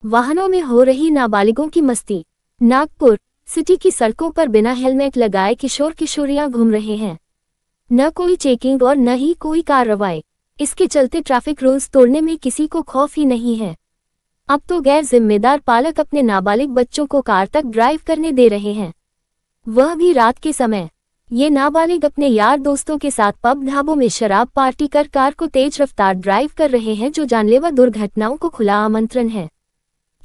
वाहनों में हो रही नाबालिगों की मस्ती। नागपुर सिटी की सड़कों पर बिना हेलमेट लगाए किशोर किशोरियां घूम रहे हैं। न कोई चेकिंग और न ही कोई कार्रवाई। इसके चलते ट्रैफिक रूल्स तोड़ने में किसी को खौफ ही नहीं है। अब तो गैर जिम्मेदार पालक अपने नाबालिग बच्चों को कार तक ड्राइव करने दे रहे हैं, वह भी रात के समय। ये नाबालिग अपने यार दोस्तों के साथ पब ढाबों में शराब पार्टी कर कार को तेज रफ्तार ड्राइव कर रहे हैं, जो जानलेवा दुर्घटनाओं को खुला आमंत्रण है।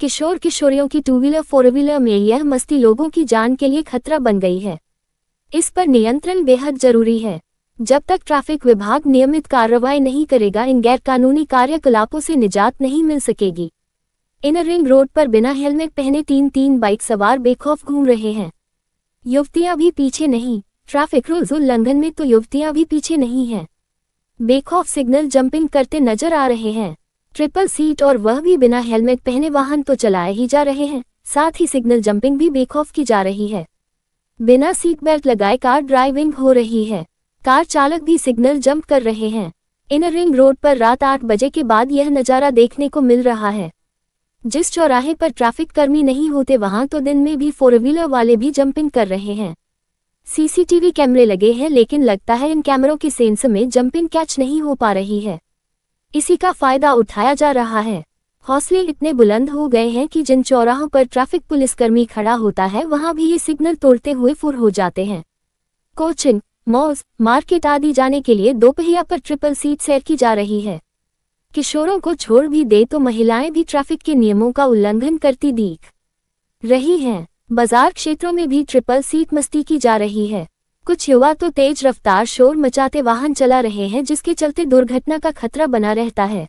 किशोर किशोरियों की टू व्हीलर फोर व्हीलर में यह मस्ती लोगों की जान के लिए खतरा बन गई है। इस पर नियंत्रण बेहद जरूरी है। जब तक ट्रैफिक विभाग नियमित कार्रवाई नहीं करेगा, इन गैरकानूनी कार्यकलापों से निजात नहीं मिल सकेगी। इनर रिंग रोड पर बिना हेलमेट पहने तीन बाइक सवार बेखौफ घूम रहे हैं। युवतियां भी पीछे नहीं। ट्रैफिक रूल्स उल्लंघन में तो युवतियां भी पीछे नहीं हैं। बेखौफ सिग्नल जंपिंग करते नजर आ रहे हैं। ट्रिपल सीट और वह भी बिना हेलमेट पहने वाहन तो चलाए ही जा रहे हैं, साथ ही सिग्नल जंपिंग भी बेखौफ की जा रही है। बिना सीट बेल्ट लगाए कार ड्राइविंग हो रही है। कार चालक भी सिग्नल जंप कर रहे हैं। इनर रिंग रोड पर रात 8 बजे के बाद यह नज़ारा देखने को मिल रहा है। जिस चौराहे पर ट्रैफिक कर्मी नहीं होते, वहां तो दिन में भी फोर व्हीलर वाले भी जंपिंग कर रहे हैं। सीसीटीवी कैमरे लगे हैं, लेकिन लगता है इन कैमरों के सेंसर में जंपिंग कैच नहीं हो पा रही है। इसी का फायदा उठाया जा रहा है। हौसले इतने बुलंद हो गए हैं कि जिन चौराहों पर ट्रैफिक पुलिसकर्मी खड़ा होता है, वहां भी ये सिग्नल तोड़ते हुए फुर हो जाते हैं। कोचिंग, मॉल्स, मार्केट आदि जाने के लिए दोपहिया पर ट्रिपल सीट सैर की जा रही है। किशोरों को छोड़ भी दे तो महिलाएं भी ट्रैफिक के नियमों का उल्लंघन करती दिख रही हैं। बाजार क्षेत्रों में भी ट्रिपल सीट मस्ती की जा रही है। कुछ युवा तो तेज रफ्तार शोर मचाते वाहन चला रहे हैं, जिसके चलते दुर्घटना का खतरा बना रहता है।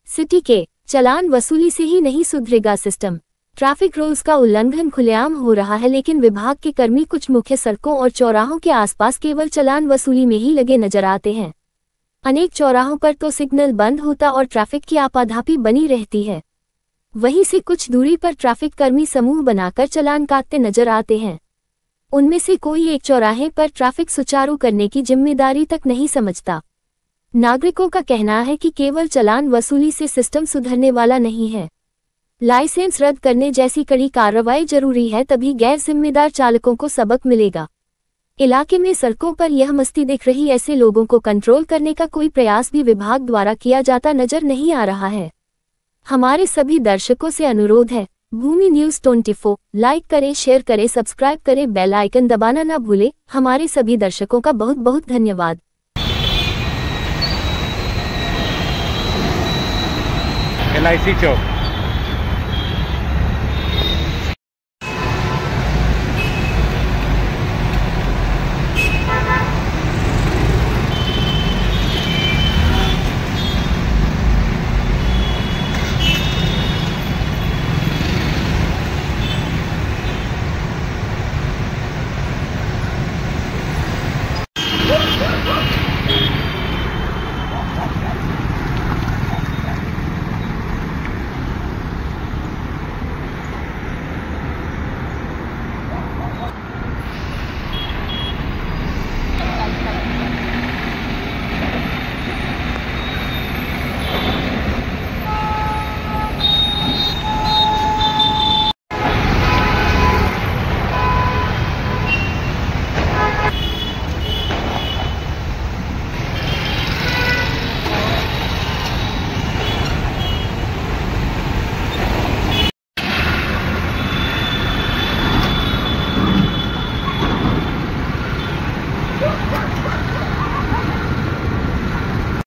सिटी के चालान वसूली से ही नहीं सुधरेगा सिस्टम। ट्रैफिक रूल्स का उल्लंघन खुलेआम हो रहा है, लेकिन विभाग के कर्मी कुछ मुख्य सड़कों और चौराहों के आसपास केवल चालान वसूली में ही लगे नजर आते हैं। अनेक चौराहों पर तो सिग्नल बंद होता और ट्रैफिक की आपाधापी बनी रहती है। वहीं से कुछ दूरी पर ट्रैफिक कर्मी समूह बनाकर चालान काटते नजर आते हैं। उनमें से कोई एक चौराहे पर ट्रैफिक सुचारू करने की जिम्मेदारी तक नहीं समझता। नागरिकों का कहना है कि केवल चालान वसूली से सिस्टम सुधरने वाला नहीं है। लाइसेंस रद्द करने जैसी कड़ी कार्रवाई जरूरी है, तभी गैर जिम्मेदार चालकों को सबक मिलेगा। इलाके में सड़कों पर यह मस्ती दिख रही ऐसे लोगों को कंट्रोल करने का कोई प्रयास भी विभाग द्वारा किया जाता नजर नहीं आ रहा है। हमारे सभी दर्शकों से अनुरोध है, भूमि न्यूज़ 24 लाइक करें, शेयर करें, सब्सक्राइब करें, बेल आइकन दबाना ना भूलें। हमारे सभी दर्शकों का बहुत बहुत धन्यवाद। LIC चौक।